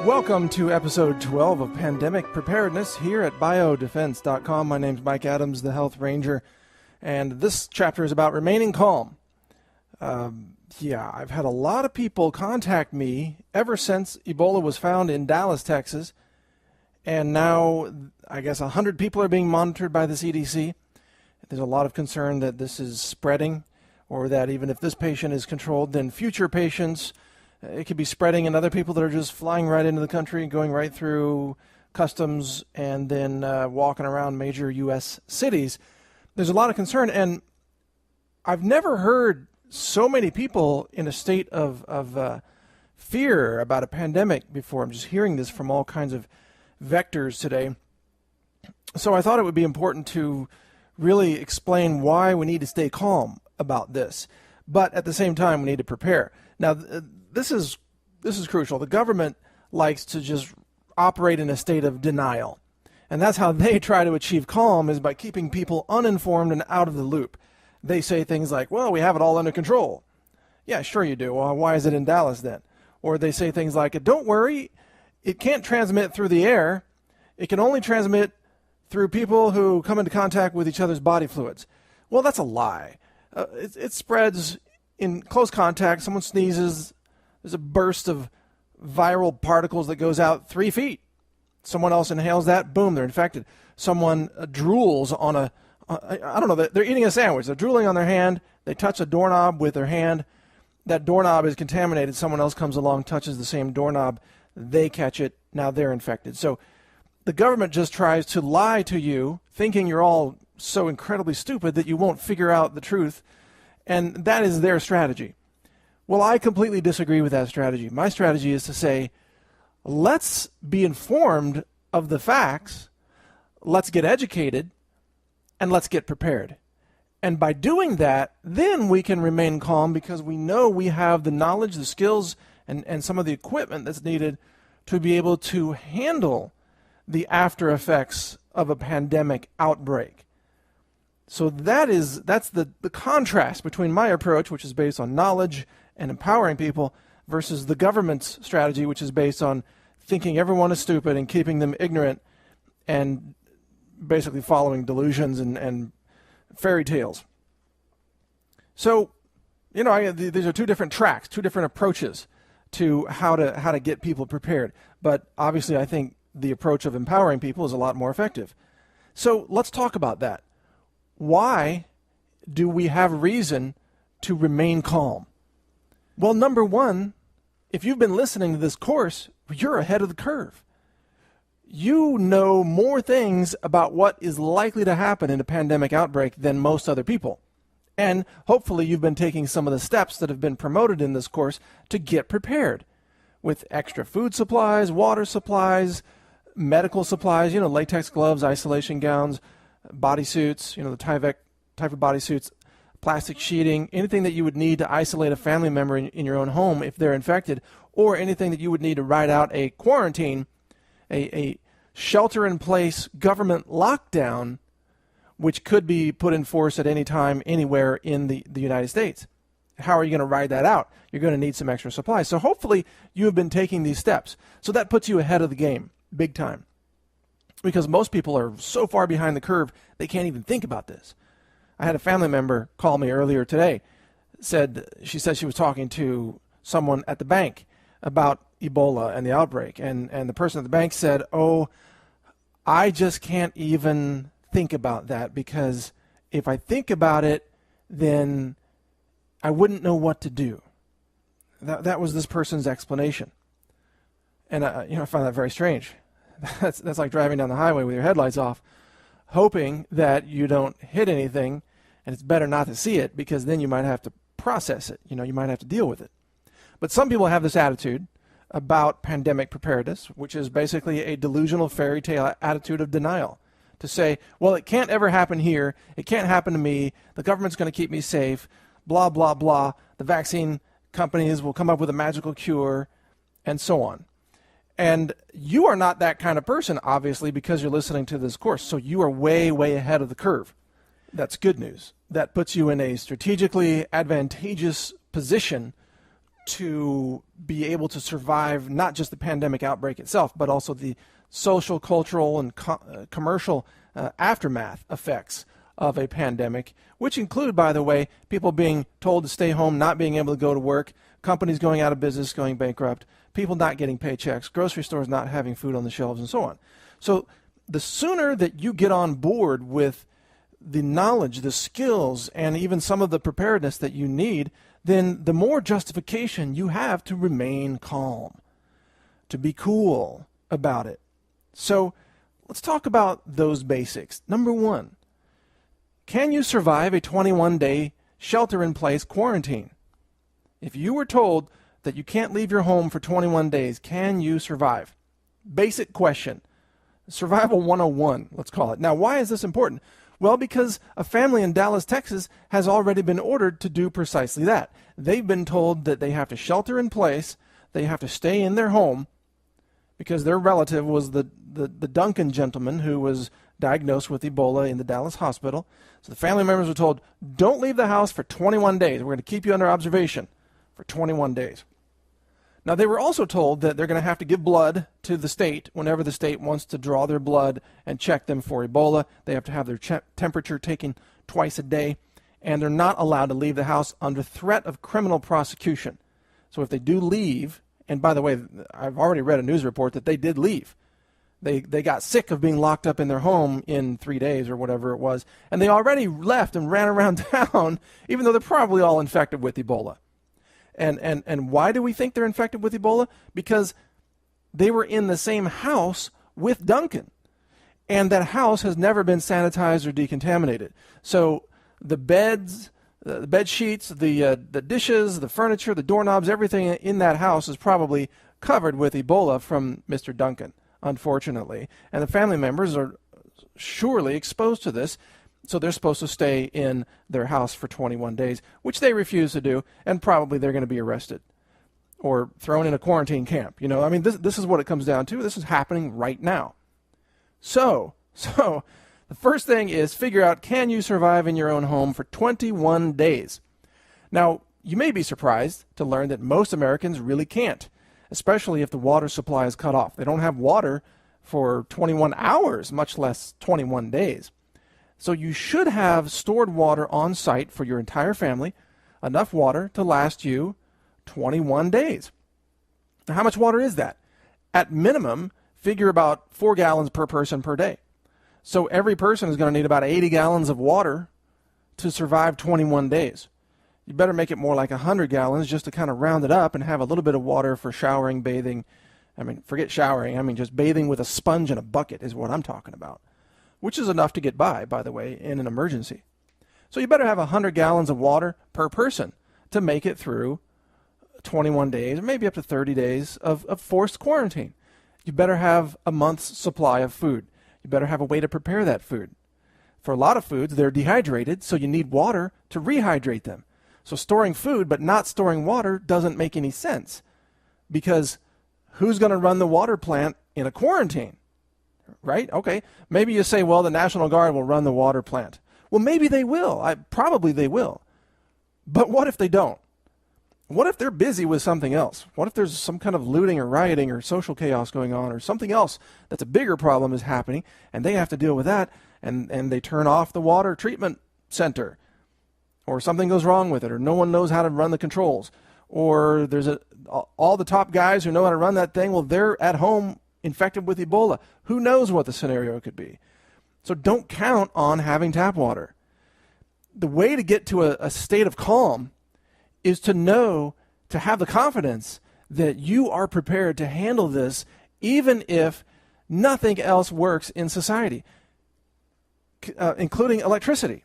Welcome to episode 12 of Pandemic Preparedness here at biodefense.com. My name's Mike Adams, the Health Ranger, and this chapter is about remaining calm. I've had a lot of people contact me ever since Ebola was found in Dallas, Texas, and now I guess 100 people are being monitored by the CDC. There's a lot of concern that this is spreading, or that even if this patient is controlled, then future patients, it could be spreading in other people that are just flying right into the country, going right through customs, and then walking around major U.S. cities. There's a lot of concern, and I've never heard so many people in a state of fear about a pandemic before. I'm just hearing this from all kinds of vectors today. So I thought it would be important to really explain why we need to stay calm about this, but at the same time we need to prepare. Now, this is crucial. The government likes to just operate in a state of denial, and that's how they try to achieve calm, is by keeping people uninformed and out of the loop. They say things like, well, we have it all under control. Yeah, sure you do. Well, why is it in Dallas then? Or they say things like, don't worry, it can't transmit through the air. It can only transmit through people who come into contact with each other's body fluids. Well, that's a lie. It spreads in close contact. Someone sneezes, there's a burst of viral particles that goes out 3 feet. Someone else inhales that, boom, they're infected. Someone drools on I don't know, they're eating a sandwich. They're drooling on their hand. They touch a doorknob with their hand. That doorknob is contaminated. Someone else comes along, touches the same doorknob. They catch it. Now they're infected. So the government just tries to lie to you, thinking you're all so incredibly stupid that you won't figure out the truth. And that is their strategy. Well, I completely disagree with that strategy. My strategy is to say, let's be informed of the facts, let's get educated, and let's get prepared. And by doing that, then we can remain calm, because we know we have the knowledge, the skills, and some of the equipment that's needed to be able to handle the after effects of a pandemic outbreak. So that's the contrast between my approach, which is based on knowledge and empowering people, versus the government's strategy, which is based on thinking everyone is stupid and keeping them ignorant and basically following delusions and fairy tales. So, these are two different tracks, two different approaches to how to get people prepared. But obviously, I think the approach of empowering people is a lot more effective. So let's talk about that. Why do we have reason to remain calm? Well, number one, if you've been listening to this course, you're ahead of the curve. You know more things about what is likely to happen in a pandemic outbreak than most other people. And hopefully you've been taking some of the steps that have been promoted in this course to get prepared with extra food supplies, water supplies, medical supplies, latex gloves, isolation gowns, bodysuits, the type of bodysuits, plastic sheeting, anything that you would need to isolate a family member in your own home if they're infected, or anything that you would need to ride out a quarantine, a shelter-in-place government lockdown, which could be put in force at any time, anywhere in the United States. How are you going to ride that out? You're going to need some extra supplies. So hopefully you have been taking these steps. So that puts you ahead of the game, big time. Because most people are so far behind the curve, they can't even think about this. I had a family member call me earlier today. She said she was talking to someone at the bank about Ebola and the outbreak. And the person at the bank said, oh, I just can't even think about that, because if I think about it, then I wouldn't know what to do. That was this person's explanation. And I find that very strange. That's like driving down the highway with your headlights off, hoping that you don't hit anything, and it's better not to see it, because then you might have to process it. You might have to deal with it. But some people have this attitude about pandemic preparedness, which is basically a delusional fairy tale attitude of denial. To say, well, it can't ever happen here, it can't happen to me, the government's going to keep me safe, blah, blah, blah, the vaccine companies will come up with a magical cure, and so on. And you are not that kind of person, obviously, because you're listening to this course. So you are way, way ahead of the curve. That's good news. That puts you in a strategically advantageous position to be able to survive not just the pandemic outbreak itself, but also the social, cultural, and commercial aftermath effects of a pandemic, which include, by the way, people being told to stay home, not being able to go to work, companies going out of business, going bankrupt, people not getting paychecks, grocery stores not having food on the shelves, and so on. So the sooner that you get on board with the knowledge, the skills, and even some of the preparedness that you need, then the more justification you have to remain calm, to be cool about it. So let's talk about those basics. Number one, can you survive a 21-day shelter-in-place quarantine? If you were told that you can't leave your home for 21 days, can you survive? Basic question. Survival 101, let's call it. Now, why is this important? Well, because a family in Dallas, Texas has already been ordered to do precisely that. They've been told that they have to shelter in place, they have to stay in their home, because their relative was the Duncan gentleman who was diagnosed with Ebola in the Dallas hospital. So the family members were told, don't leave the house for 21 days. We're going to keep you under observation for 21 days. Now, they were also told that they're going to have to give blood to the state whenever the state wants to draw their blood and check them for Ebola. They have to have their temperature taken twice a day, and they're not allowed to leave the house under threat of criminal prosecution. So if they do leave, and by the way, I've already read a news report that they did leave. They got sick of being locked up in their home in 3 days or whatever it was, and they already left and ran around town, even though they're probably all infected with Ebola. And why do we think they're infected with Ebola? Because they were in the same house with Duncan, and that house has never been sanitized or decontaminated. So the beds, the bed sheets, the dishes, the furniture, the doorknobs, everything in that house is probably covered with Ebola from Mr. Duncan, unfortunately. And the family members are surely exposed to this, so they're supposed to stay in their house for 21 days, which they refuse to do, and probably they're going to be arrested or thrown in a quarantine camp. You know, I mean, this is what it comes down to. This is happening right now. So the first thing is figure out, can you survive in your own home for 21 days? Now, you may be surprised to learn that most Americans really can't, especially if the water supply is cut off. They don't have water for 21 hours, much less 21 days. So you should have stored water on site for your entire family, enough water to last you 21 days. Now, how much water is that? At minimum, figure about 4 gallons per person per day. So every person is going to need about 80 gallons of water to survive 21 days. You better make it more like 100 gallons just to kind of round it up and have a little bit of water for showering, bathing. I mean, forget showering. I mean, just bathing with a sponge and a bucket is what I'm talking about, which is enough to get by the way, in an emergency. So you better have 100 gallons of water per person to make it through 21 days, or maybe up to 30 days of forced quarantine. You better have a month's supply of food. You better have a way to prepare that food. For a lot of foods, they're dehydrated, so you need water to rehydrate them. So storing food but not storing water doesn't make any sense, because who's going to run the water plant in a quarantine? Right? Okay. Maybe you say, well, the National Guard will run the water plant. Well, maybe they will. Probably they will. But what if they don't? What if they're busy with something else? What if there's some kind of looting or rioting or social chaos going on, or something else that's a bigger problem is happening, and they have to deal with that, and they turn off the water treatment center, or something goes wrong with it, or no one knows how to run the controls, or there's all the top guys who know how to run that thing, well, they're at home infected with Ebola. Who knows what the scenario could be? So don't count on having tap water. The way to get to a state of calm is to know, to have the confidence that you are prepared to handle this even if nothing else works in society, including electricity.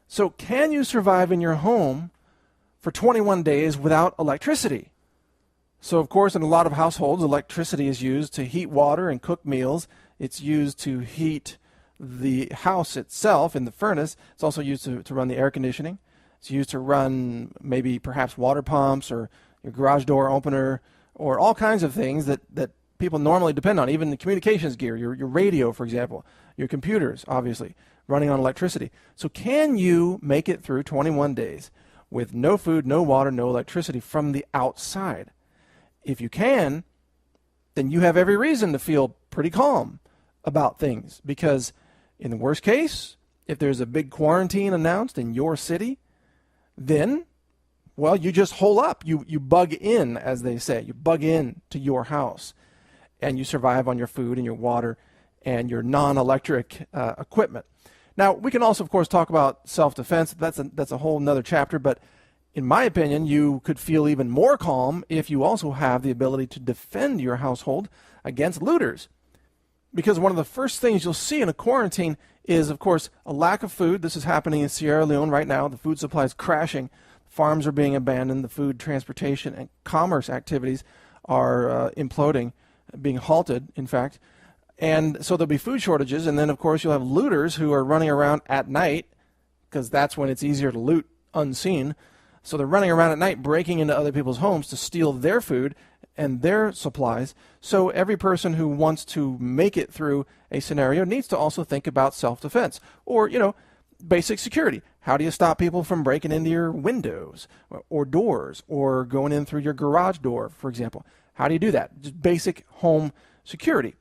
So can you survive in your home for 21 days without electricity? So, of course, in a lot of households, electricity is used to heat water and cook meals. It's used to heat the house itself in the furnace. It's also used to run the air conditioning. It's used to run maybe perhaps water pumps or your garage door opener, or all kinds of things that people normally depend on, even the communications gear, your radio, for example, your computers, obviously, running on electricity. So can you make it through 21 days with no food, no water, no electricity from the outside. If you can, then you have every reason to feel pretty calm about things, because in the worst case, if there's a big quarantine announced in your city, then, well, you just hole up. You bug in, as they say. You bug in to your house, and you survive on your food and your water and your non-electric equipment. Now, we can also, of course, talk about self-defense. That's a whole nother chapter, but in my opinion, you could feel even more calm if you also have the ability to defend your household against looters. Because one of the first things you'll see in a quarantine is, of course, a lack of food. This is happening in Sierra Leone right now. The food supply is crashing. Farms are being abandoned. The food, transportation, and commerce activities are imploding, being halted, in fact. And so there'll be food shortages. And then, of course, you'll have looters who are running around at night, because that's when it's easier to loot unseen. So they're running around at night, breaking into other people's homes to steal their food and their supplies. So every person who wants to make it through a scenario needs to also think about self-defense or, basic security. How do you stop people from breaking into your windows or doors or going in through your garage door, for example? How do you do that? Just basic home security.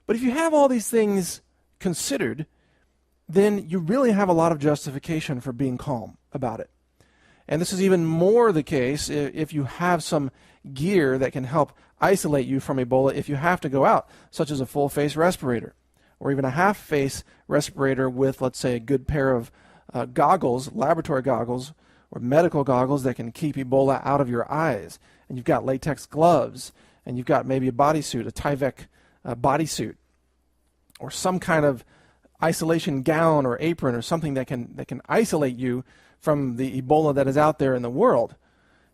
But if you have all these things considered, then you really have a lot of justification for being calm about it. And this is even more the case if you have some gear that can help isolate you from Ebola if you have to go out, such as a full-face respirator or even a half-face respirator with, let's say, a good pair of goggles, laboratory goggles or medical goggles that can keep Ebola out of your eyes. And you've got latex gloves, and you've got maybe a bodysuit, a Tyvek bodysuit, or some kind of isolation gown or apron or something that can isolate you from the Ebola that is out there in the world.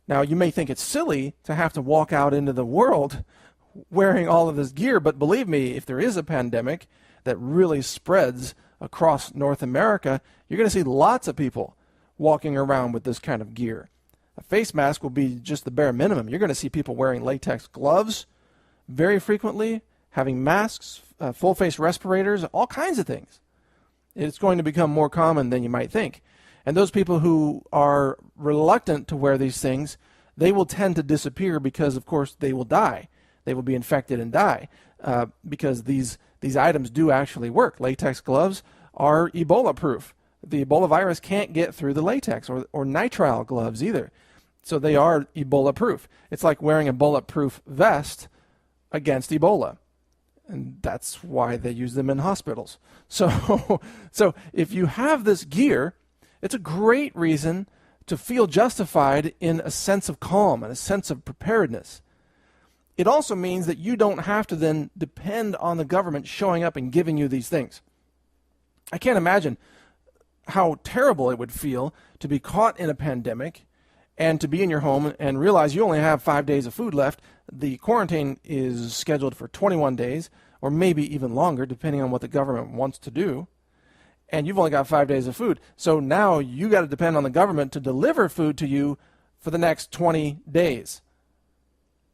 Now, you may think it's silly to have to walk out into the world wearing all of this gear, but believe me, if there is a pandemic that really spreads across North America, you're going to see lots of people walking around with this kind of gear. A face mask will be just the bare minimum. You're going to see people wearing latex gloves very frequently, having masks, full-face respirators, all kinds of things. It's going to become more common than you might think. And those people who are reluctant to wear these things, they will tend to disappear because, of course, they will die. They will be infected and die because these items do actually work. Latex gloves are Ebola-proof. The Ebola virus can't get through the latex or nitrile gloves either. So they are Ebola-proof. It's like wearing a bulletproof vest against Ebola. And that's why they use them in hospitals. So if you have this gear, it's a great reason to feel justified in a sense of calm and a sense of preparedness. It also means that you don't have to then depend on the government showing up and giving you these things. I can't imagine how terrible it would feel to be caught in a pandemic and to be in your home and realize you only have 5 days of food left. The quarantine is scheduled for 21 days or maybe even longer, depending on what the government wants to do. And you've only got 5 days of food. So now you got to depend on the government to deliver food to you for the next 20 days.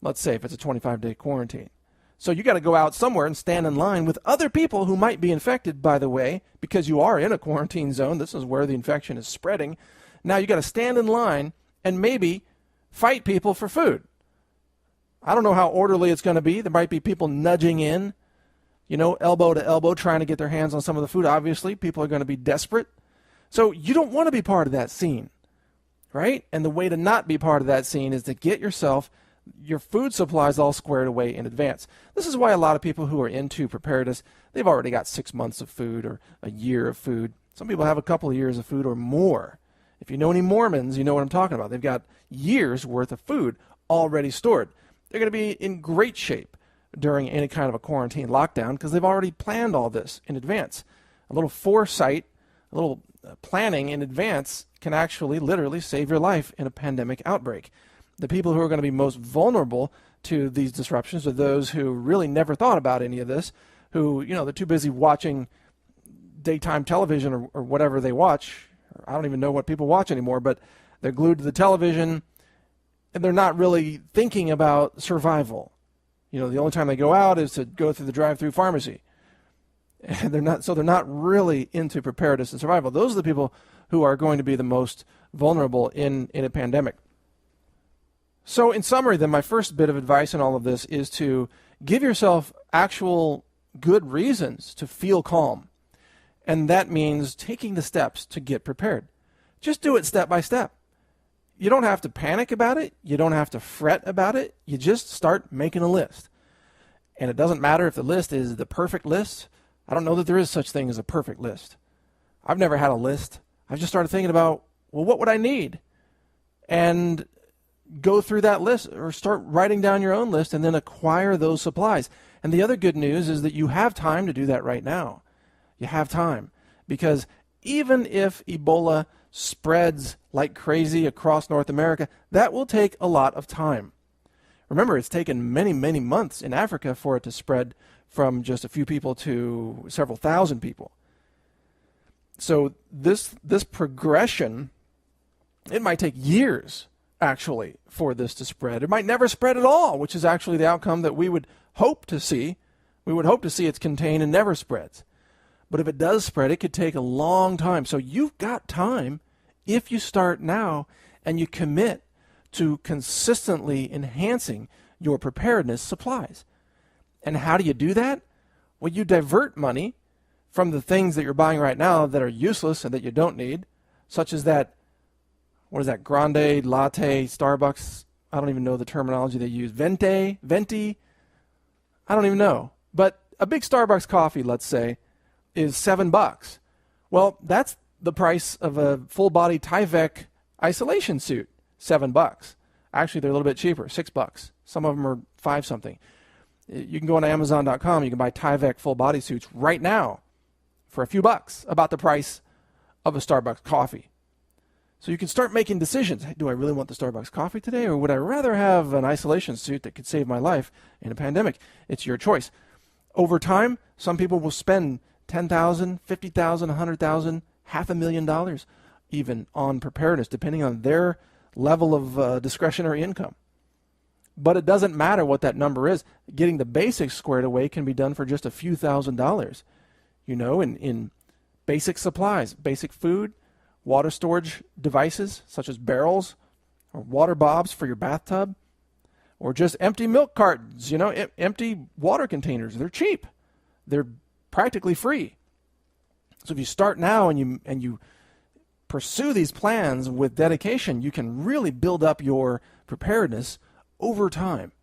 Let's say if it's a 25-day quarantine. So you got to go out somewhere and stand in line with other people who might be infected, by the way, because you are in a quarantine zone. This is where the infection is spreading. Now you got to stand in line and maybe fight people for food. I don't know how orderly it's going to be. There might be people nudging in, elbow to elbow, trying to get their hands on some of the food. Obviously, people are going to be desperate. So you don't want to be part of that scene, right? And the way to not be part of that scene is to get your food supplies all squared away in advance. This is why a lot of people who are into preparedness, they've already got 6 months of food or a year of food. Some people have a couple of years of food or more. If you know any Mormons, you know what I'm talking about. They've got years worth of food already stored. They're going to be in great shape during any kind of a quarantine lockdown because they've already planned all this in advance. A little foresight, a little planning in advance can actually literally save your life in a pandemic outbreak. The people who are going to be most vulnerable to these disruptions are those who really never thought about any of this, who, they're too busy watching daytime television or whatever they watch. I don't even know what people watch anymore, but they're glued to the television and they're not really thinking about survival. The only time they go out is to go through the drive-through pharmacy. And they're not really into preparedness and survival. Those are the people who are going to be the most vulnerable in a pandemic. So in summary, then, my first bit of advice in all of this is to give yourself actual good reasons to feel calm. And that means taking the steps to get prepared. Just do it step by step. You don't have to panic about it. You don't have to fret about it. You just start making a list. And it doesn't matter if the list is the perfect list. I don't know that there is such thing as a perfect list. I've never had a list. I've just started thinking about, well, what would I need? And go through that list, or start writing down your own list and then acquire those supplies. And the other good news is that you have time to do that right now. You have time, because even if Ebola spreads like crazy across North America, that will take a lot of time. Remember, it's taken many, many months in Africa for it to spread from just a few people to several thousand people. So this progression, it might take years, actually, for this to spread. It might never spread at all, which is actually the outcome that we would hope to see. We would hope to see it's contained and never spreads. But if it does spread, it could take a long time. So you've got time if you start now and you commit to consistently enhancing your preparedness supplies. And how do you do that? Well, you divert money from the things that you're buying right now that are useless and that you don't need, such as that, what is that, grande, latte, Starbucks? I don't even know the terminology they use. Venti? I don't even know. But a big Starbucks coffee, let's say, is $7. Well, that's the price of a full-body Tyvek isolation suit, $7. Actually, they're a little bit cheaper, $6. Some of them are 5 something. You can go on Amazon.com. You can buy Tyvek full-body suits right now for a few bucks, about the price of a Starbucks coffee. So you can start making decisions. Hey, do I really want the Starbucks coffee today, or would I rather have an isolation suit that could save my life in a pandemic? It's your choice. Over time, some people will spend $10,000, $50,000, $100,000, $500,000 even on preparedness, depending on their level of discretionary income. But it doesn't matter what that number is. Getting the basics squared away can be done for just a few $1,000s. You know, in basic supplies, basic food, water storage devices such as barrels or water bobs for your bathtub, or just empty milk cartons, you know, empty water containers. They're cheap. They're practically free. So if you start now and you pursue these plans with dedication, you can really build up your preparedness over time,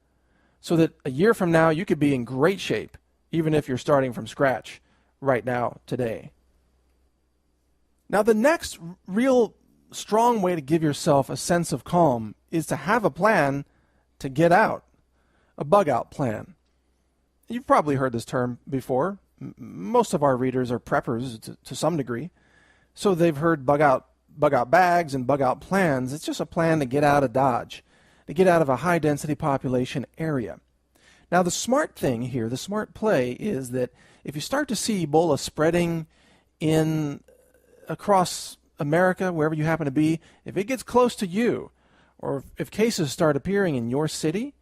so that a year from now you could be in great shape, even if you're starting from scratch right now, today. Now, the next real strong way to give yourself a sense of calm is to have a plan to get out, a bug out plan. You've probably heard this term before. Most of our readers are preppers to some degree, so they've heard bug out bags and bug out plans. It's just a plan to get out of Dodge, to get out of a high density population area. Now, the smart thing here, the smart play, is that if you start to see Ebola spreading across America, wherever you happen to be, if it gets close to you, or if cases start appearing in your city,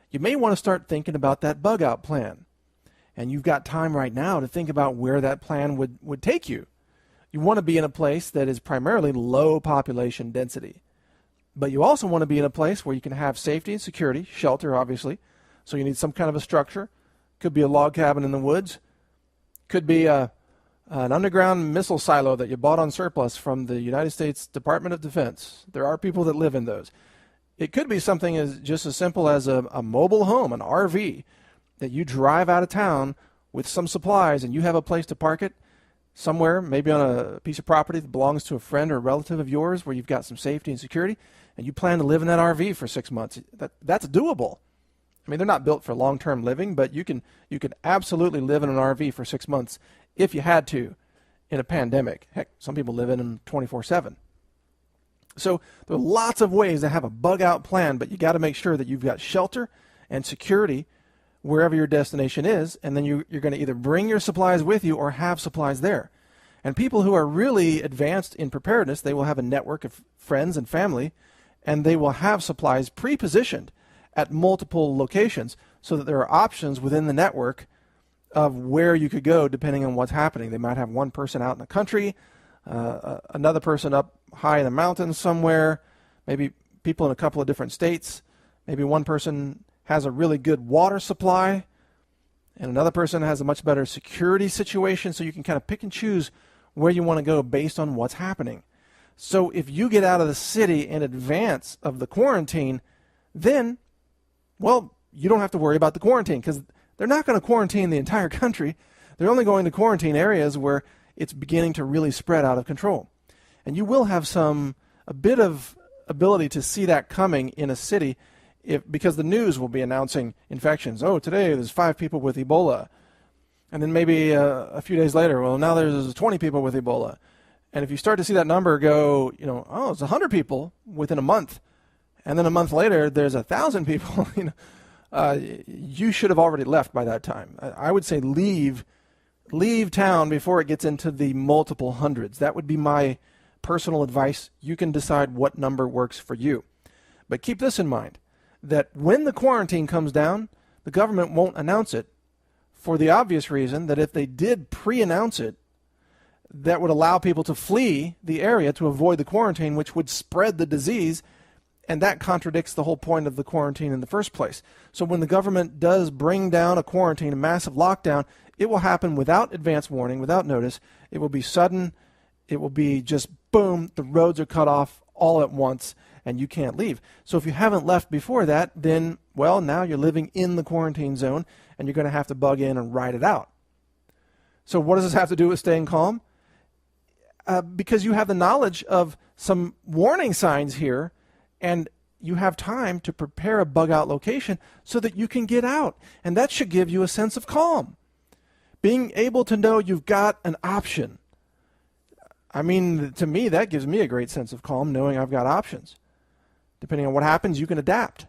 you may want to start thinking about that bug out plan. And you've got time right now to think about where that plan would take you. You want to be in a place that is primarily low population density. But you also want to be in a place where you can have safety and security, shelter obviously. So you need some kind of a structure. Could be a log cabin in the woods. Could be an underground missile silo that you bought on surplus from the United States Department of Defense. There are people that live in those. It could be something just as simple as a mobile home, an RV, that you drive out of town with some supplies and you have a place to park it somewhere, maybe on a piece of property that belongs to a friend or a relative of yours where you've got some safety and security, and you plan to live in that RV for 6 months. That's doable. I mean, they're not built for long-term living, but you can absolutely live in an RV for 6 months if you had to in a pandemic. Heck, some people live in them 24/7. So there are lots of ways to have a bug-out plan, but you got to make sure that you've got shelter and security wherever your destination is, and then you're going to either bring your supplies with you or have supplies there. And people who are really advanced in preparedness, they will have a network of friends and family, and they will have supplies pre-positioned at multiple locations so that there are options within the network of where you could go depending on what's happening. They might have one person out in the country, another person up high in the mountains somewhere, maybe people in a couple of different states. Maybe one person has a really good water supply and another person has a much better security situation, so you can kind of pick and choose where you want to go based on what's happening. So if you get out of the city in advance of the quarantine, then, well, you don't have to worry about the quarantine because they're not going to quarantine the entire country. They're only going to quarantine areas where it's beginning to really spread out of control. And you will have a bit of ability to see that coming in a city because the news will be announcing infections. Oh, today there's 5 people with Ebola. And then maybe a few days later, well, now there's 20 people with Ebola. And if you start to see that number go, oh, it's 100 people within a month, and then a month later there's 1,000 people, you should have already left by that time. I would say leave town before it gets into the multiple hundreds. That would be my personal advice. You can decide what number works for you. But keep this in mind, that when the quarantine comes down, the government won't announce it for the obvious reason that if they did pre-announce it, that would allow people to flee the area to avoid the quarantine, which would spread the disease, and that contradicts the whole point of the quarantine in the first place. So when the government does bring down a quarantine, a massive lockdown, it will happen without advance warning, without notice. It will be sudden. It will be just boom, the roads are cut off all at once, and you can't leave. So if you haven't left before that, then, well, now you're living in the quarantine zone, and you're going to have to bug in and ride it out. So what does this have to do with staying calm? Because you have the knowledge of some warning signs here, and you have time to prepare a bug-out location so that you can get out. And that should give you a sense of calm. Being able to know you've got an option. I mean, to me, that gives me a great sense of calm, knowing I've got options. Depending on what happens, you can adapt.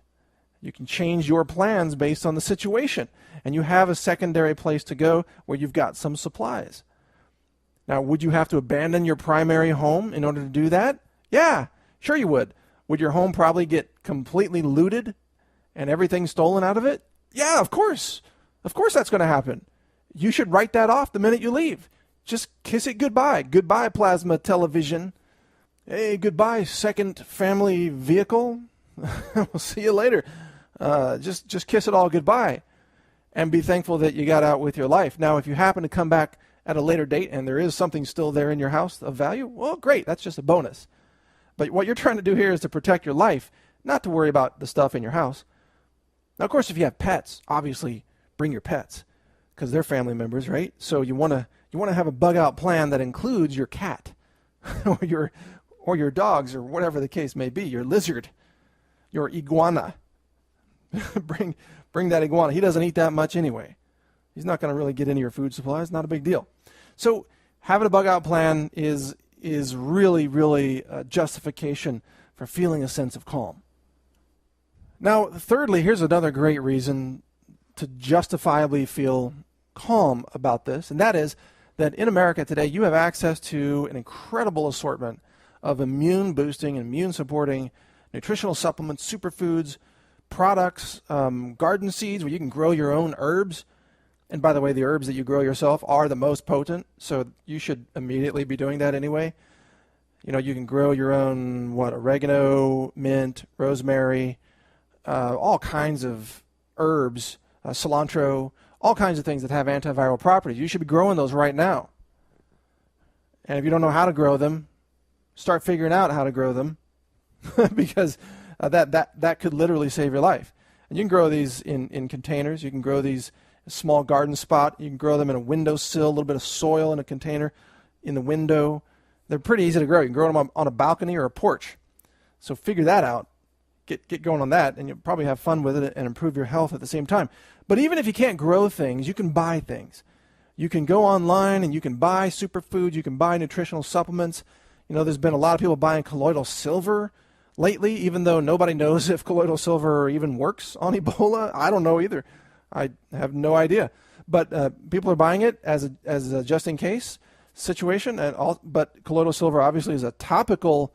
You can change your plans based on the situation. And you have a secondary place to go where you've got some supplies. Now, would you have to abandon your primary home in order to do that? Yeah, sure you would. Would your home probably get completely looted and everything stolen out of it? Yeah, of course. Of course that's going to happen. You should write that off the minute you leave. Just kiss it goodbye. Goodbye, plasma television. Hey, goodbye, second family vehicle. We'll see you later. Just kiss it all goodbye and be thankful that you got out with your life. Now, if you happen to come back at a later date and there is something still there in your house of value, well, great. That's just a bonus. But what you're trying to do here is to protect your life, not to worry about the stuff in your house. Now, of course, if you have pets, obviously bring your pets because they're family members, right? So you want to have a bug-out plan that includes your cat or your dogs or whatever the case may be, your lizard, your iguana. bring that iguana. He doesn't eat that much anyway. He's not going to really get into your food supply. It's not a big deal. So having a bug-out plan is really, really a justification for feeling a sense of calm. Now, thirdly, here's another great reason to justifiably feel calm about this, and that is that in America today, you have access to an incredible assortment of immune-boosting and immune-supporting nutritional supplements, superfoods, products, garden seeds where you can grow your own herbs. And by the way, the herbs that you grow yourself are the most potent, so you should immediately be doing that anyway. You can grow your own, oregano, mint, rosemary, all kinds of herbs, cilantro, all kinds of things that have antiviral properties. You should be growing those right now. And if you don't know how to grow them, start figuring out how to grow them because that could literally save your life. And you can grow these in containers. You can grow these in a small garden spot. You can grow them in a windowsill, a little bit of soil in a container in the window. They're pretty easy to grow. You can grow them on a balcony or a porch. So figure that out. Get going on that, and you'll probably have fun with it and improve your health at the same time. But even if you can't grow things, you can buy things. You can go online and you can buy superfoods. You can buy nutritional supplements. There's been a lot of people buying colloidal silver lately, even though nobody knows if colloidal silver even works on Ebola. I don't know either. I have no idea. But people are buying it as a just-in-case situation. But colloidal silver obviously is a topical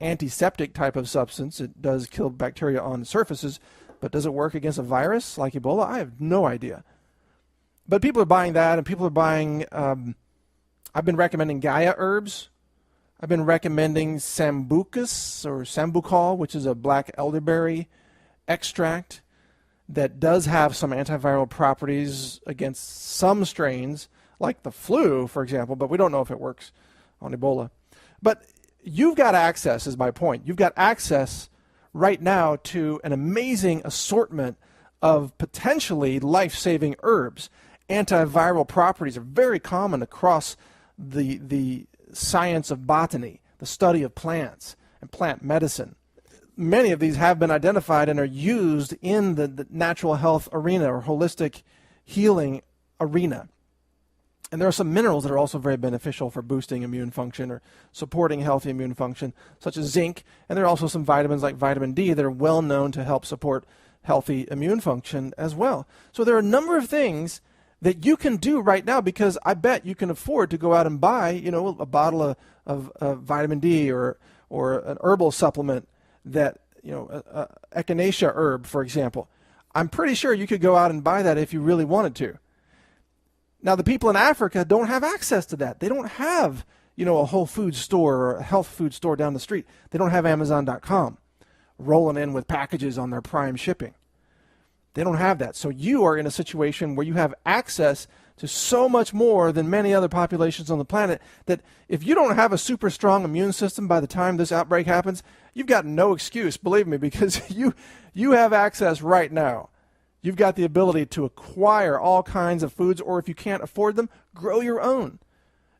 antiseptic type of substance. It does kill bacteria on surfaces, but does it work against a virus like Ebola? I have no idea. But people are buying that, and people are buying, I've been recommending Gaia herbs. I've been recommending sambucus or sambucol, which is a black elderberry extract that does have some antiviral properties against some strains, like the flu, for example, but we don't know if it works on Ebola. But you've got access, is my point. You've got access right now to an amazing assortment of potentially life-saving herbs. Antiviral properties are very common across the science of botany, the study of plants and plant medicine. Many of these have been identified and are used in the natural health arena or holistic healing arena. And there are some minerals that are also very beneficial for boosting immune function or supporting healthy immune function, such as zinc. And there are also some vitamins like vitamin D that are well known to help support healthy immune function as well. So there are a number of things that you can do right now, because I bet you can afford to go out and buy, a bottle of vitamin D or an herbal supplement that, echinacea herb, for example. I'm pretty sure you could go out and buy that if you really wanted to. Now, the people in Africa don't have access to that. They don't have, a Whole Foods store or a health food store down the street. They don't have Amazon.com rolling in with packages on their Prime shipping. They don't have that. So you are in a situation where you have access to so much more than many other populations on the planet that if you don't have a super strong immune system by the time this outbreak happens, you've got no excuse, believe me, because you have access right now. You've got the ability to acquire all kinds of foods, or if you can't afford them, grow your own.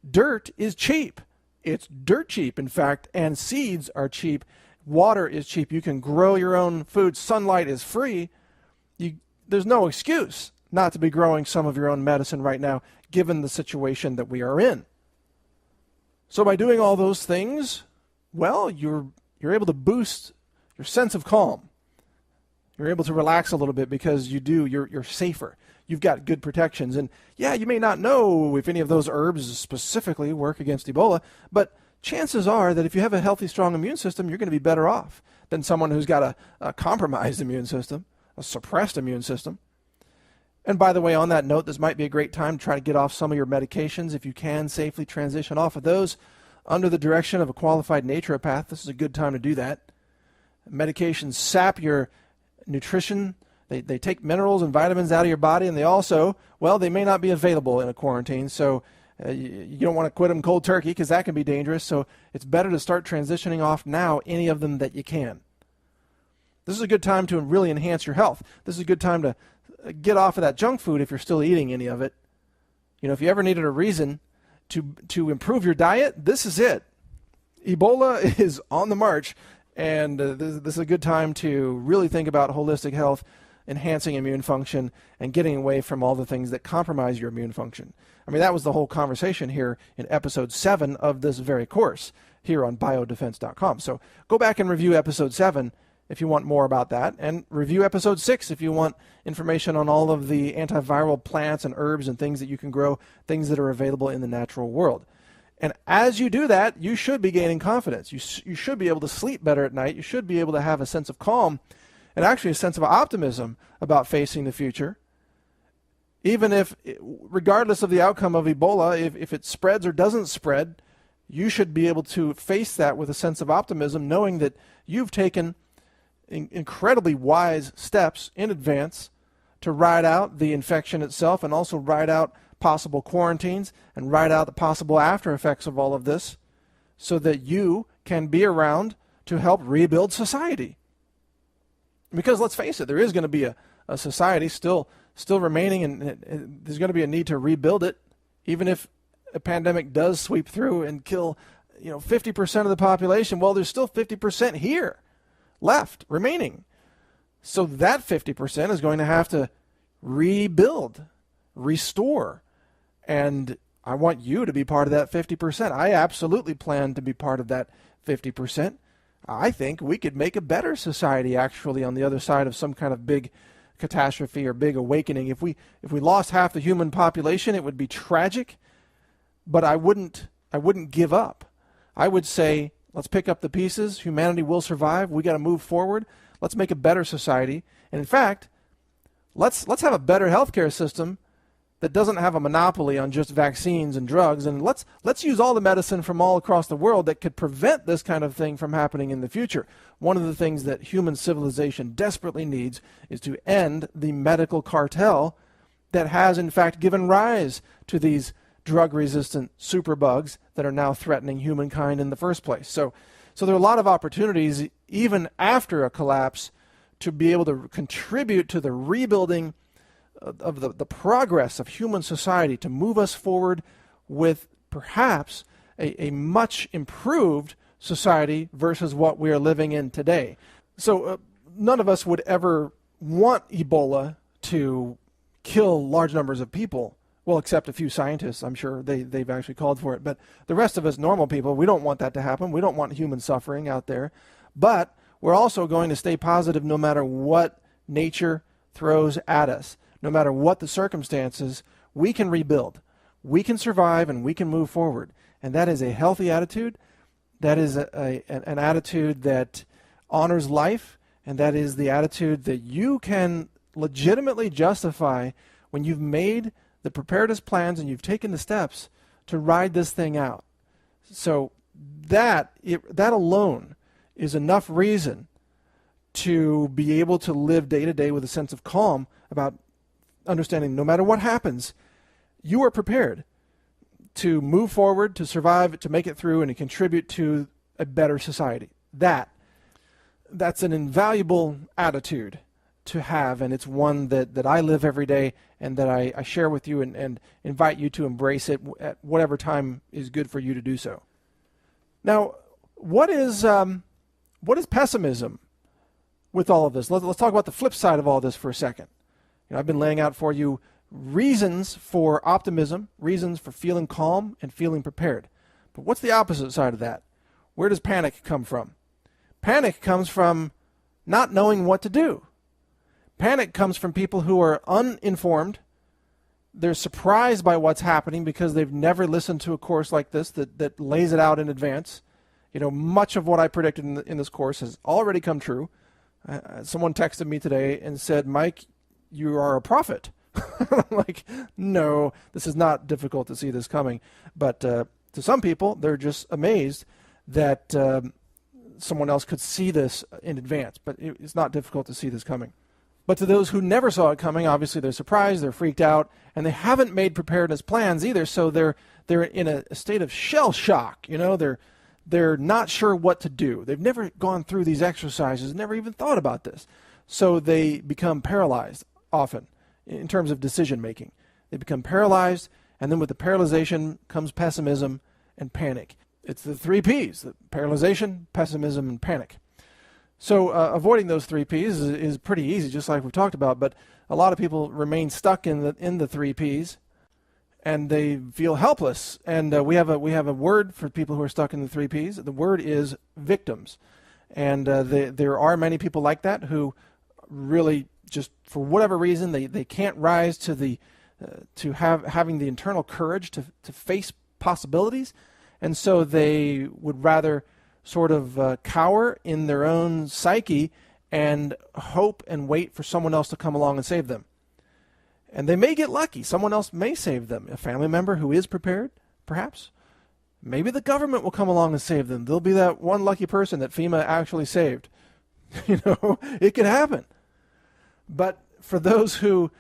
Dirt is cheap. It's dirt cheap, in fact, and seeds are cheap. Water is cheap. You can grow your own food. Sunlight is free. There's no excuse not to be growing some of your own medicine right now, given the situation that we are in. So by doing all those things, well, you're able to boost your sense of calm. You're able to relax a little bit because you're safer. You've got good protections. And yeah, you may not know if any of those herbs specifically work against Ebola, but chances are that if you have a healthy, strong immune system, you're going to be better off than someone who's got a compromised immune system, a suppressed immune system. And by the way, on that note, this might be a great time to try to get off some of your medications. If you can safely transition off of those under the direction of a qualified naturopath, this is a good time to do that. Medications sap your nutrition. They take minerals and vitamins out of your body, and they also, they may not be available in a quarantine, so you don't want to quit them cold turkey because that can be dangerous. So it's better to start transitioning off now any of them that you can. This is a good time to really enhance your health. This is a good time to get off of that junk food if you're still eating any of it. If you ever needed a reason to improve your diet, this is it. Ebola is on the march, and this is a good time to really think about holistic health, enhancing immune function, and getting away from all the things that compromise your immune function. I mean, that was the whole conversation here in episode 7 of this very course here on biodefense.com. So go back and review episode 7 if you want more about that, and review episode 6 if you want information on all of the antiviral plants and herbs and things that you can grow, things that are available in the natural world. And as you do that, you should be gaining confidence. You should be able to sleep better at night. You should be able to have a sense of calm and actually a sense of optimism about facing the future. Even if, regardless of the outcome of Ebola, if it spreads or doesn't spread, you should be able to face that with a sense of optimism, knowing that you've taken incredibly wise steps in advance to ride out the infection itself and also ride out possible quarantines and ride out the possible after effects of all of this so that you can be around to help rebuild society. Because let's face it, there is going to be a society still remaining, and there's going to be a need to rebuild it, even if a pandemic does sweep through and kill 50% of the population. Well, there's still 50% here left remaining. So that 50% is going to have to rebuild, restore. And I want you to be part of that 50%. I absolutely plan to be part of that 50%. I think we could make a better society actually on the other side of some kind of big catastrophe or big awakening. If we lost half the human population, it would be tragic, but I wouldn't give up. I would say, let's pick up the pieces. Humanity will survive. We got to move forward. Let's make a better society. And in fact, let's have a better healthcare system that doesn't have a monopoly on just vaccines and drugs, and let's use all the medicine from all across the world that could prevent this kind of thing from happening in the future. One of the things that human civilization desperately needs is to end the medical cartel that has in fact given rise to these drug-resistant superbugs that are now threatening humankind in the first place. So there are a lot of opportunities, even after a collapse, to be able to contribute to the rebuilding of the progress of human society, to move us forward with perhaps a much improved society versus what we are living in today. So none of us would ever want Ebola to kill large numbers of people. Well, except a few scientists, I'm sure they've actually called for it. But the rest of us normal people, we don't want that to happen. We don't want human suffering out there. But we're also going to stay positive no matter what nature throws at us. No matter what the circumstances, we can rebuild. We can survive and we can move forward. And that is a healthy attitude. That is an attitude that honors life. And that is the attitude that you can legitimately justify when you've made the preparedness plans and you've taken the steps to ride this thing out. So that alone is enough reason to be able to live day to day with a sense of calm about understanding no matter what happens, you are prepared to move forward, to survive, to make it through, and to contribute to a better society. That's an invaluable attitude to have, and it's one that I live every day and that I share with you and invite you to embrace it at whatever time is good for you to do so. Now, what is pessimism with all of this? Let's talk about the flip side of all this for a second. I've been laying out for you reasons for optimism, reasons for feeling calm and feeling prepared. But what's the opposite side of that? Where does panic come from? Panic comes from not knowing what to do. Panic comes from people who are uninformed. They're surprised by what's happening because they've never listened to a course like this that lays it out in advance. Much of what I predicted in this course has already come true. Someone texted me today and said, "Mike, you are a prophet." I'm like, no, this is not difficult to see this coming. But to some people, they're just amazed that someone else could see this in advance. But it's not difficult to see this coming. But to those who never saw it coming, obviously they're surprised, they're freaked out, and they haven't made preparedness plans either. So they're in a state of shell shock. They're not sure what to do. They've never gone through these exercises, never even thought about this. So they become paralyzed often in terms of decision making. They become paralyzed, and then with the paralyzation comes pessimism and panic. It's the 3 Ps: the paralyzation, pessimism, and panic. So avoiding those 3 Ps is pretty easy, just like we've talked about, but a lot of people remain stuck in the 3 Ps, and they feel helpless. And we have a word for people who are stuck in the 3 Ps. The word is victims. And there are many people like that who really just for whatever reason they can't rise to having the internal courage to face possibilities, and so they would rather sort of cower in their own psyche and hope and wait for someone else to come along and save them. And they may get lucky. Someone else may save them. A family member who is prepared, perhaps. Maybe the government will come along and save them. There'll be that one lucky person that FEMA actually saved. It could happen. But for those who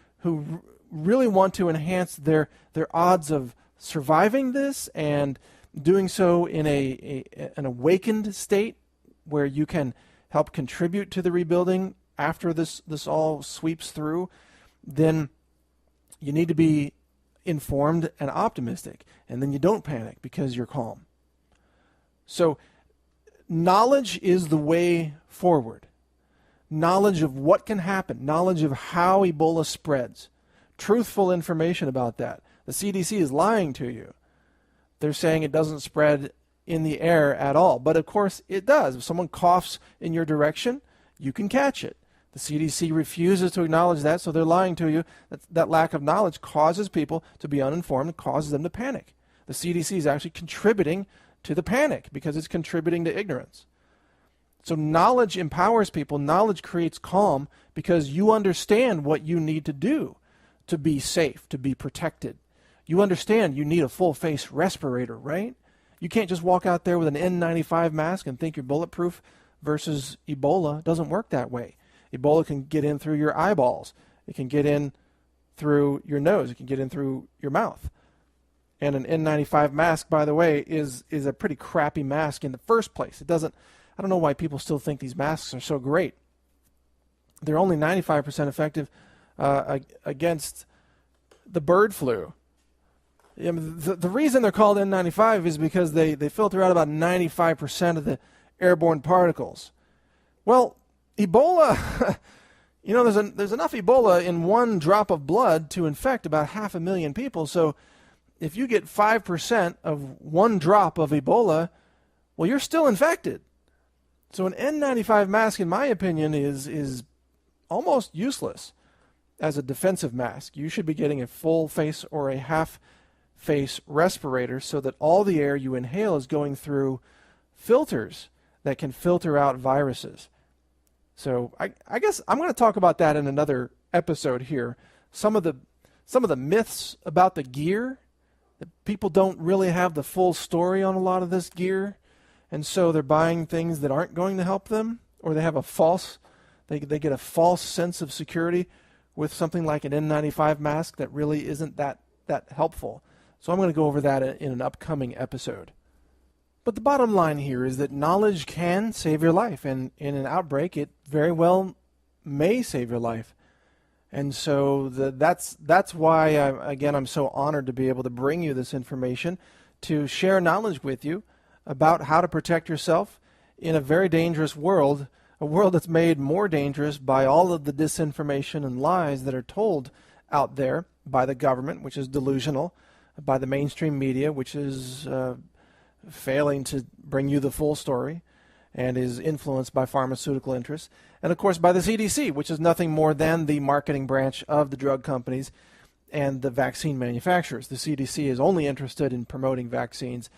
really want to enhance their odds of surviving this and doing so in an awakened state where you can help contribute to the rebuilding after this all sweeps through, then you need to be informed and optimistic, and then you don't panic because you're calm. So knowledge is the way forward. Knowledge of what can happen, knowledge of how Ebola spreads, truthful information about that. The CDC is lying to you. They're saying it doesn't spread in the air at all, but of course it does. If someone coughs in your direction, you can catch it. The CDC refuses to acknowledge that, so they're lying to you. That lack of knowledge causes people to be uninformed, causes them to panic. The CDC is actually contributing to the panic because it's contributing to ignorance. So knowledge empowers people. Knowledge creates calm because you understand what you need to do to be safe, to be protected. You understand you need a full-face respirator, right? You can't just walk out there with an N95 mask and think you're bulletproof versus Ebola. It doesn't work that way. Ebola can get in through your eyeballs. It can get in through your nose. It can get in through your mouth. And an N95 mask, by the way, is a pretty crappy mask in the first place. I don't know why people still think these masks are so great. They're only 95% effective against the bird flu. The reason they're called N95 is because they filter out about 95% of the airborne particles. Well, Ebola, there's enough Ebola in one drop of blood to infect about 500,000 people. So if you get 5% of one drop of Ebola, well, you're still infected. So an N95 mask, in my opinion, is almost useless as a defensive mask. You should be getting a full face or a half face respirator so that all the air you inhale is going through filters that can filter out viruses. So I guess I'm going to talk about that in another episode here. Some of the myths about the gear, that people don't really have the full story on a lot of this gear, and so they're buying things that aren't going to help them, or they have they get a false sense of security with something like an N95 mask that really isn't that helpful. So I'm going to go over that in an upcoming episode. But the bottom line here is that knowledge can save your life, and in an outbreak, it very well may save your life. And so that's why, I'm so honored to be able to bring you this information, to share knowledge with you about how to protect yourself in a very dangerous world, a world that's made more dangerous by all of the disinformation and lies that are told out there by the government, which is delusional, by the mainstream media, which is failing to bring you the full story and is influenced by pharmaceutical interests, and of course by the CDC, which is nothing more than the marketing branch of the drug companies and the vaccine manufacturers. The CDC is only interested in promoting vaccines,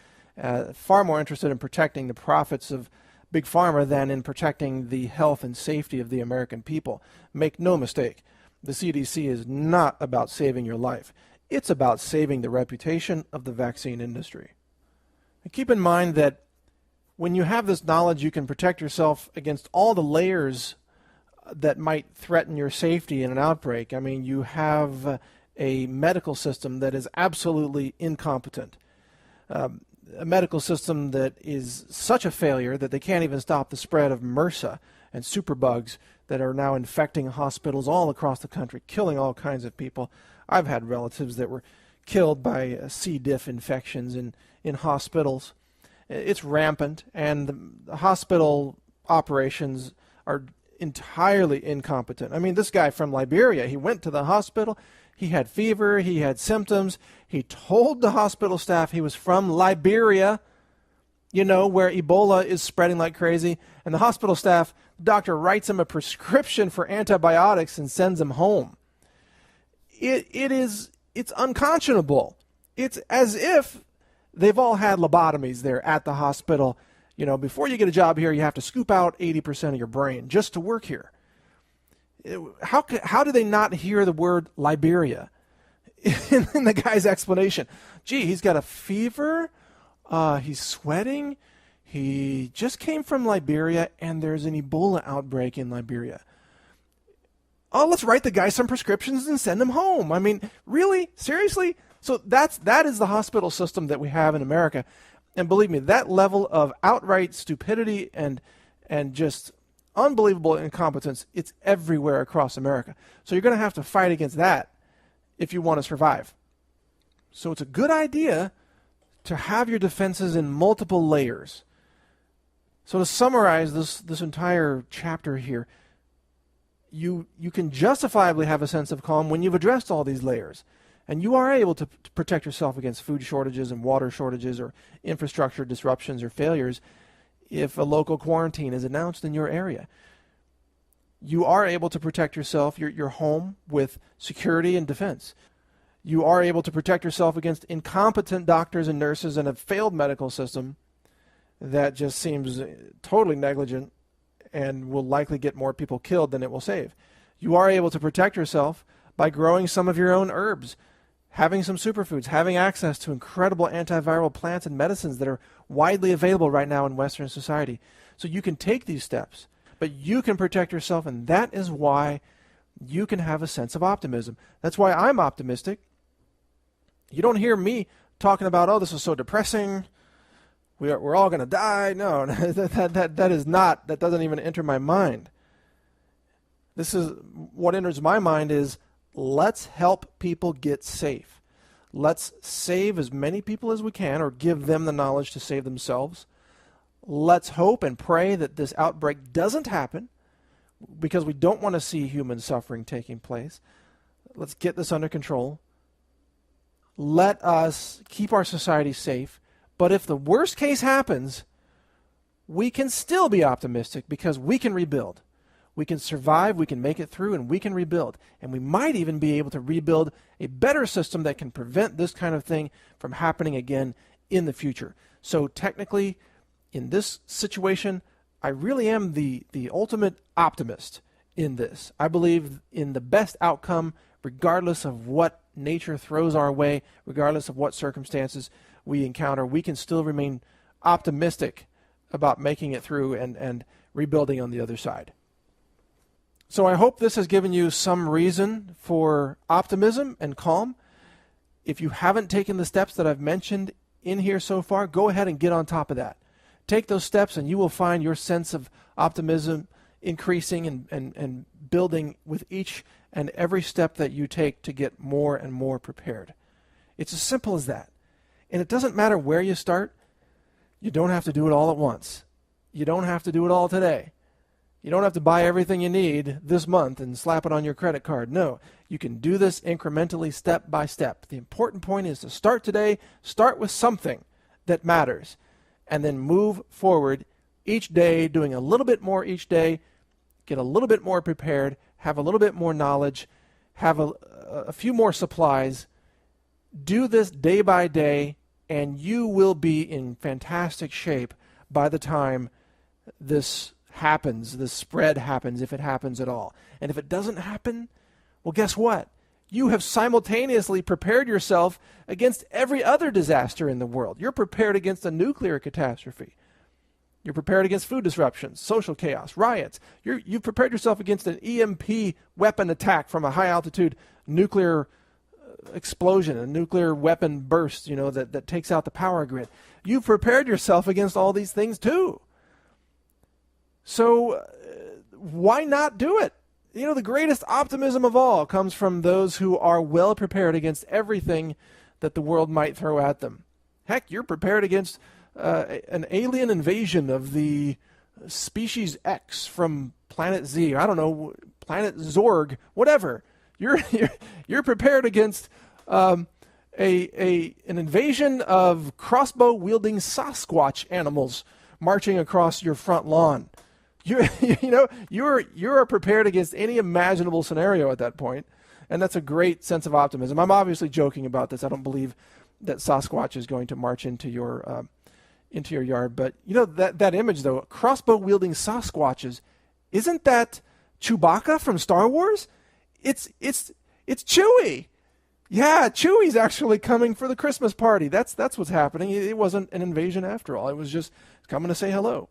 far more interested in protecting the profits of Big Pharma than in protecting the health and safety of the American people. Make no mistake, the CDC is not about saving your life. It's about saving the reputation of the vaccine industry. And keep in mind that when you have this knowledge, you can protect yourself against all the layers that might threaten your safety in an outbreak. I mean, you have a medical system that is absolutely incompetent. A medical system that is such a failure that they can't even stop the spread of MRSA and superbugs that are now infecting hospitals all across the country, killing all kinds of people. I've had relatives that were killed by C. diff infections in hospitals. It's rampant, and the hospital operations are entirely incompetent. I mean, this guy from Liberia, he went to the hospital, he had fever, he had symptoms, he told the hospital staff he was from Liberia, where Ebola is spreading like crazy, and the hospital staff, the doctor writes him a prescription for antibiotics and sends him home. It's unconscionable. It's as if they've all had lobotomies there at the hospital. Before you get a job here, you have to scoop out 80% of your brain just to work here. How do they not hear the word Liberia in the guy's explanation? Gee, he's got a fever, he's sweating, he just came from Liberia, and there's an Ebola outbreak in Liberia. Oh, let's write the guy some prescriptions and send him home. I mean, really? Seriously? So that is the hospital system that we have in America. And believe me, that level of outright stupidity and just unbelievable incompetence, it's everywhere across America. So you're going to have to fight against that if you want to survive. So it's a good idea to have your defenses in multiple layers. So to summarize this entire chapter here, you can justifiably have a sense of calm when you've addressed all these layers. And you are able to protect yourself against food shortages and water shortages or infrastructure disruptions or failures if a local quarantine is announced in your area. You are able to protect yourself, your home, with security and defense. You are able to protect yourself against incompetent doctors and nurses and a failed medical system that just seems totally negligent and will likely get more people killed than it will save. You are able to protect yourself by growing some of your own herbs, having some superfoods, having access to incredible antiviral plants and medicines that are widely available right now in Western society. So you can take these steps, but you can protect yourself, and that is why you can have a sense of optimism. That's why I'm optimistic. You don't hear me talking about, oh, this is so depressing, we're all going to die. No, that is not, that doesn't even enter my mind. This is, what enters my mind is, let's help people get safe. Let's save as many people as we can, or give them the knowledge to save themselves. Let's hope and pray that this outbreak doesn't happen, because we don't want to see human suffering taking place. Let's get this under control. Let us keep our society safe. But if the worst case happens, we can still be optimistic, because we can rebuild. We can survive, we can make it through, and we can rebuild. And we might even be able to rebuild a better system that can prevent this kind of thing from happening again in the future. So technically, in this situation, I really am the ultimate optimist in this. I believe in the best outcome, regardless of what nature throws our way, regardless of what circumstances we encounter. We can still remain optimistic about making it through and rebuilding on the other side. So I hope this has given you some reason for optimism and calm. If you haven't taken the steps that I've mentioned in here so far, go ahead and get on top of that. Take those steps and you will find your sense of optimism increasing and building with each and every step that you take to get more and more prepared. It's as simple as that. And it doesn't matter where you start. You don't have to do it all at once. You don't have to do it all today. You don't have to buy everything you need this month and slap it on your credit card. No, you can do this incrementally, step by step. The important point is to start today, start with something that matters, and then move forward each day, doing a little bit more each day, get a little bit more prepared, have a little bit more knowledge, have a few more supplies. Do this day by day, and you will be in fantastic shape by the time this happens, the spread happens, if it happens at all. And if it doesn't happen, well, guess what? You have simultaneously prepared yourself against every other disaster in the world. You're prepared against a nuclear catastrophe. You're prepared against food disruptions, social chaos, riots. You've prepared yourself against an EMP weapon attack from a high-altitude nuclear explosion, a nuclear weapon burst, that takes out the power grid. You've prepared yourself against all these things too. So why not do it? The greatest optimism of all comes from those who are well prepared against everything that the world might throw at them. Heck, you're prepared against an alien invasion of the species X from planet Z. I don't know, planet Zorg, whatever. You're prepared against an invasion of crossbow-wielding Sasquatch animals marching across your front lawn. You're prepared against any imaginable scenario at that point, and that's a great sense of optimism. I'm obviously joking about this. I don't believe that Sasquatch is going to march into your yard, but that image though, crossbow-wielding Sasquatches, isn't that Chewbacca from Star Wars? It's Chewie. Yeah, Chewie's actually coming for the Christmas party. That's what's happening. It wasn't an invasion after all. It was just coming to say hello.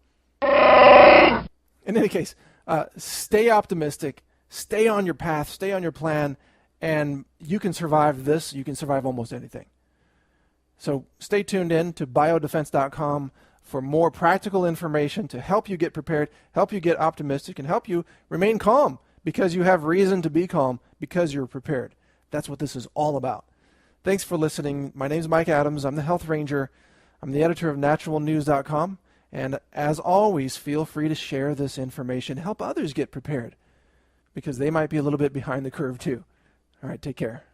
In any case, stay optimistic, stay on your path, stay on your plan, and you can survive this. You can survive almost anything. So stay tuned in to biodefense.com for more practical information to help you get prepared, help you get optimistic, and help you remain calm because you have reason to be calm because you're prepared. That's what this is all about. Thanks for listening. My name's Mike Adams. I'm the Health Ranger. I'm the editor of naturalnews.com. And as always, feel free to share this information. Help others get prepared because they might be a little bit behind the curve too. All right, take care.